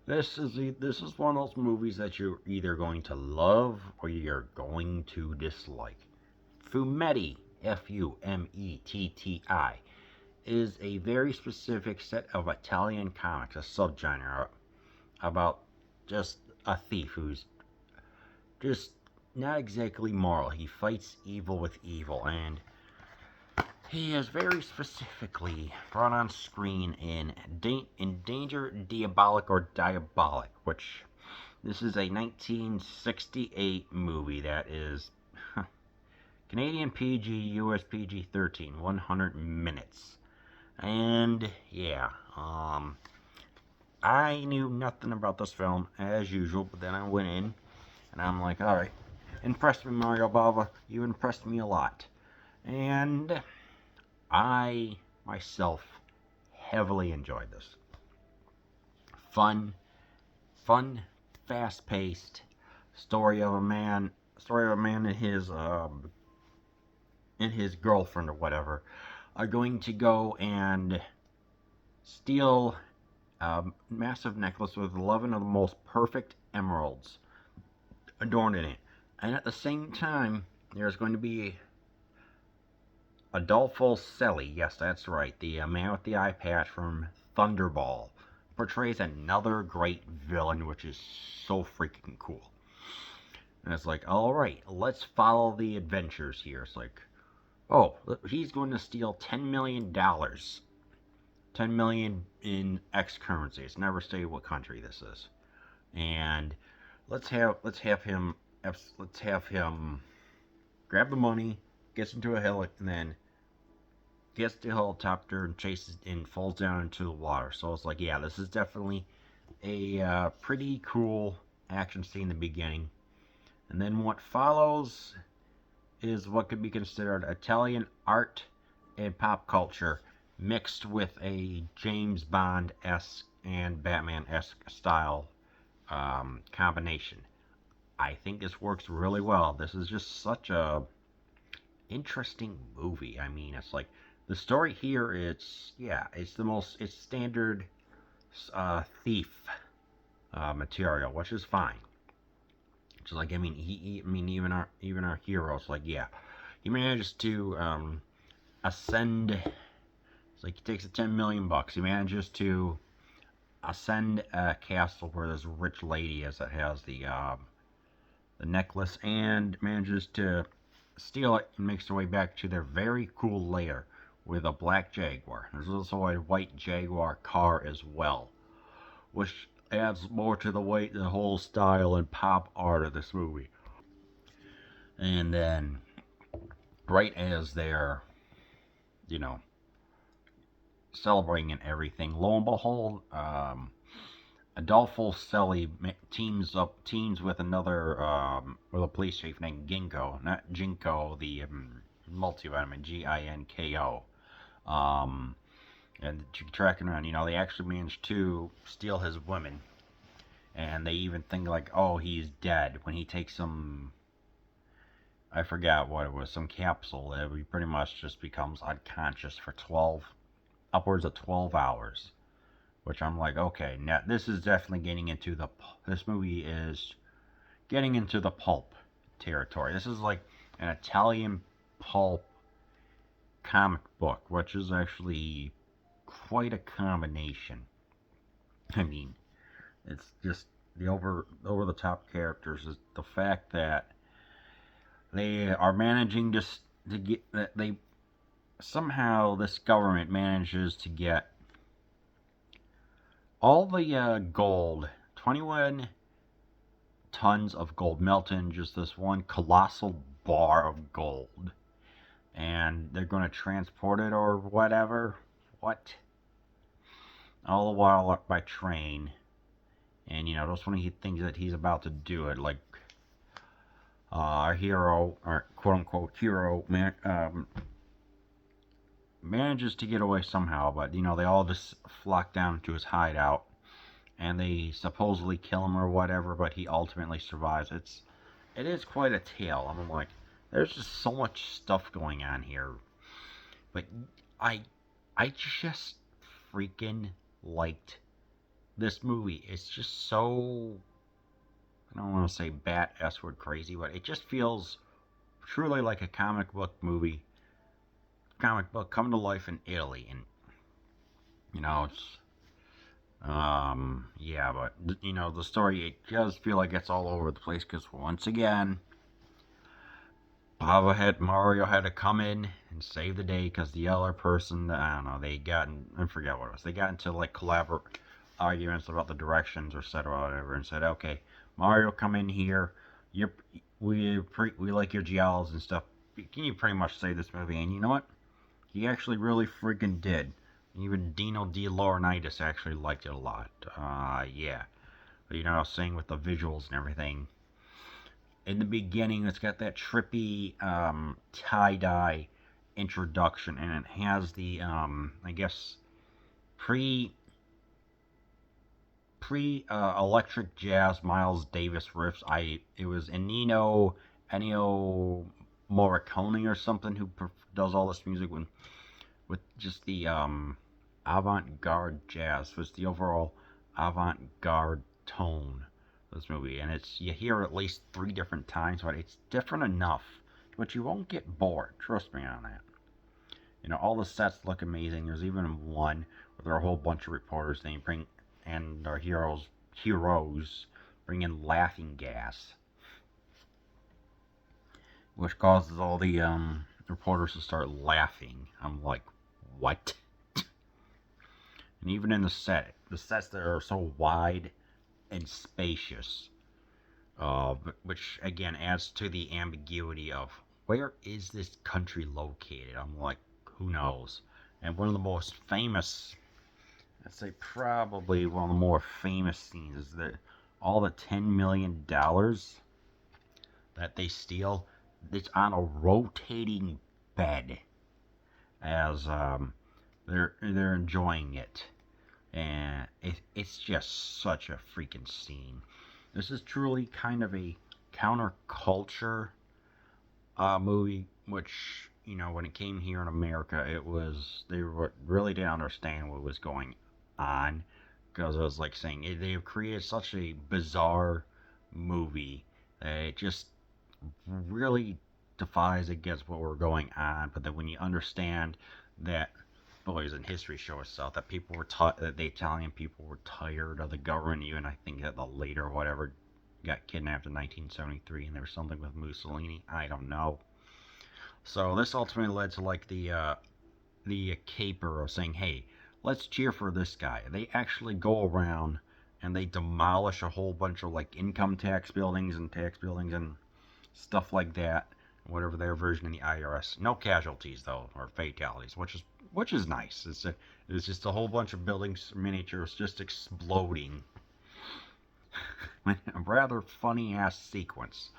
This is one of those movies that you're either going to love or you're going to dislike. Fumetti, Fumetti, is a very specific set of Italian comics, a subgenre about just a thief who's just not exactly moral. He fights evil with evil, and he is very specifically brought on screen in Danger Diabolik or Diabolik, which this is a 1968 movie that is Canadian PG, US PG 13, 100 minutes. And yeah, I knew nothing about this film as usual, but then I went in and I'm like, alright, impressed me, Mario Bava. You impressed me a lot. And I myself heavily enjoyed this. Fun, fun, fast-paced story of a man and his girlfriend or whatever are going to go and steal a massive necklace with 11 of the most perfect emeralds adorned in it. And at the same time, there's going to be Adolfo Celli, yes, that's right, the man with the eye patch from Thunderball, portrays another great villain, which is so freaking cool. And it's like, alright, let's follow the adventures here. It's like, oh, he's going to steal $10 million. $10 million in X currency. It's never stated what country this is. And let's have him grab the money, gets into a helicopter, and then gets the helicopter and chases and falls down into the water. So it's like, yeah, this is definitely a pretty cool action scene in the beginning. And then what follows is what could be considered Italian art and pop culture mixed with a James Bond-esque and Batman-esque style combination. I think this works really well. This is just such a interesting movie. I mean, it's like the story here. It's standard thief material, which is fine. Just like even our heroes, like yeah, he manages to ascend. It's like he takes the $10 million. He manages to ascend a castle where this rich lady is that has the necklace, and manages to steal it and makes their way back to their very cool lair with a black Jaguar. There's also a white Jaguar car as well, which adds more to the whole style and pop art of this movie. And then, right as they're, you know, celebrating and everything, lo and behold, Adolfo Celli teams with with a police chief named Ginkgo, not Jinko, the multivitamin, Ginko. Um, and tracking around, they actually managed to steal his women, and they even think like, oh, he's dead when he takes some. I forgot what it was, some capsule that he pretty much just becomes unconscious for upwards of 12 hours. Which I'm like, okay, now this is definitely this movie is getting into the pulp territory. This is like an Italian pulp comic book, which is actually quite a combination. I mean, it's just the over the top characters, is the fact that they are managing to get that they somehow this government manages to get all the gold, 21 tons of gold melted in just this one colossal bar of gold. And they're going to transport it or whatever. What? All the while up by train. And, just when he thinks that he's about to do it, like, our hero, our quote-unquote hero, manages to get away somehow, but, they all just flock down to his hideout, and they supposedly kill him or whatever, but he ultimately survives. It is quite a tale. I'm like, there's just so much stuff going on here, but I just freaking liked this movie is just so, I don't want to say bat S word crazy, but it just feels truly like a comic book movie, comic book come to life in Italy. And, it's, yeah, but, the story, it does feel like it's all over the place because once again, Mario had to come in and save the day because the other person, I don't know, I forget what it was. They got into like arguments about the directions or said or whatever, and said, okay, Mario, come in here. We like your geology and stuff. Can you pretty much save this movie? And you know what? He actually really freaking did. Even Dino De Laurentiis actually liked it a lot. Yeah. Saying with the visuals and everything, in the beginning, it's got that trippy tie-dye introduction, and it has the I guess pre electric jazz Miles Davis riffs. It was Ennio Morricone or something who does all this music with just the avant-garde jazz. Was the overall avant-garde tone this movie, and you hear it at least 3 different times, but it's different enough, but you won't get bored. Trust me on that. All the sets look amazing. There's even one where there are a whole bunch of reporters. And our heroes bring in laughing gas, which causes all the reporters to start laughing. I'm like, what? And even in the sets that are so wide and spacious, which again adds to the ambiguity of where is this country located. I'm like, who knows? And one of the most famous, I'd say probably one of the more famous scenes, is that all the $10 million that they steal, it's on a rotating bed as they're enjoying it, and it's just such a freaking scene. This is truly kind of a counterculture movie, which, when it came here in America, they really didn't understand what was going on, because I was like saying, they have created such a bizarre movie that it just really defies against what we're going on. But then when you understand that, boys, in history show itself that that the Italian people were tired of the government. Even I think that the later whatever got kidnapped in 1973, and there was something with Mussolini. I don't know. So this ultimately led to like the caper of saying, hey, let's cheer for this guy. They actually go around and they demolish a whole bunch of like income tax buildings and stuff like that. Whatever their version in the IRS. No casualties though, or fatalities, which is nice. It's just a whole bunch of buildings, miniatures, just exploding. A rather funny ass sequence.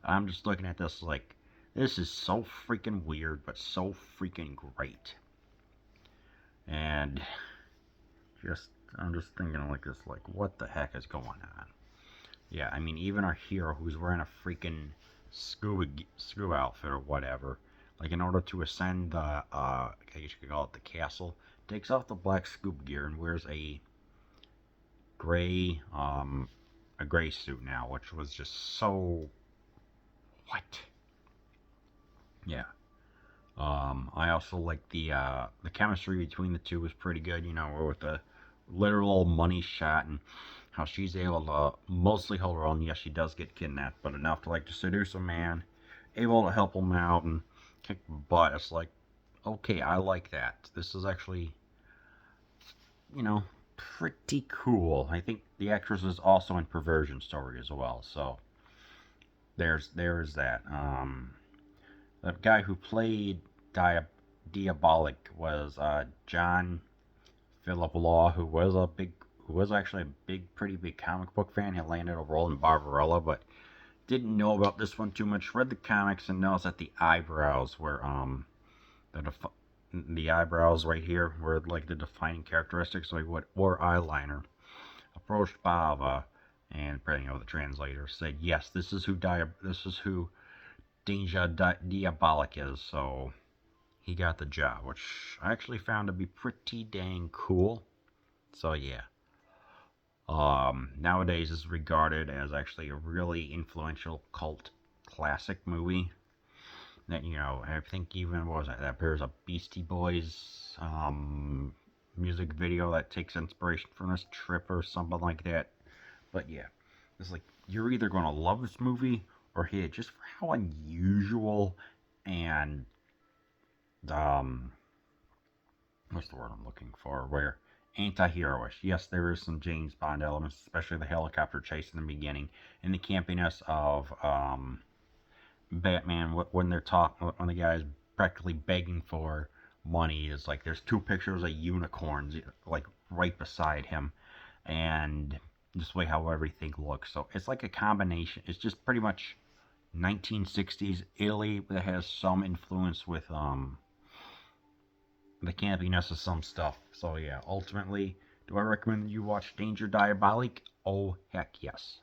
I'm just looking at this like, this is so freaking weird, but so freaking great. And I'm just thinking like this, like, what the heck is going on? Yeah, I mean, even our hero, who's wearing a freaking scuba outfit or whatever, like, in order to ascend the, I guess you could call it the castle, takes off the black scuba gear and wears a gray suit now, which was just so, what? Yeah. I also like the chemistry between the two was pretty good, with the literal money shot, and how she's able to mostly hold her own. Yes, she does get kidnapped, but enough to like to seduce a man, able to help him out and kick butt. It's like, okay, I like that. This is actually, pretty cool. I think the actress is also in Perversion Story as well, so there's that. The guy who played Diabolik was John Philip Law, who was actually a pretty big comic book fan. He landed a role in Barbarella, but didn't know about this one too much. Read the comics and knows that the eyebrows were the eyebrows right here were like the defining characteristics. So he wore eyeliner. Approached Bava, and the translator said, "Yes, this is who Diabolik is." So he got the job, which I actually found to be pretty dang cool. So yeah. Nowadays is regarded as actually a really influential cult classic movie. That, I think even, what was that? That there's a Beastie Boys music video that takes inspiration from this trip or something like that. But yeah, it's like you're either gonna love this movie or hate it just for how unusual and um what's the word I'm looking for? Where anti-heroish. Yes, there is some James Bond elements, especially the helicopter chase in the beginning, and the campiness of Batman when they're talking when the guy's practically begging for money. Is like there's two pictures of unicorns like right beside him, and just the way how everything looks. So it's like a combination. It's just pretty much 1960s Italy that has some influence with the campiness of some stuff. So yeah, ultimately, do I recommend you watch Danger Diabolik? Oh heck yes.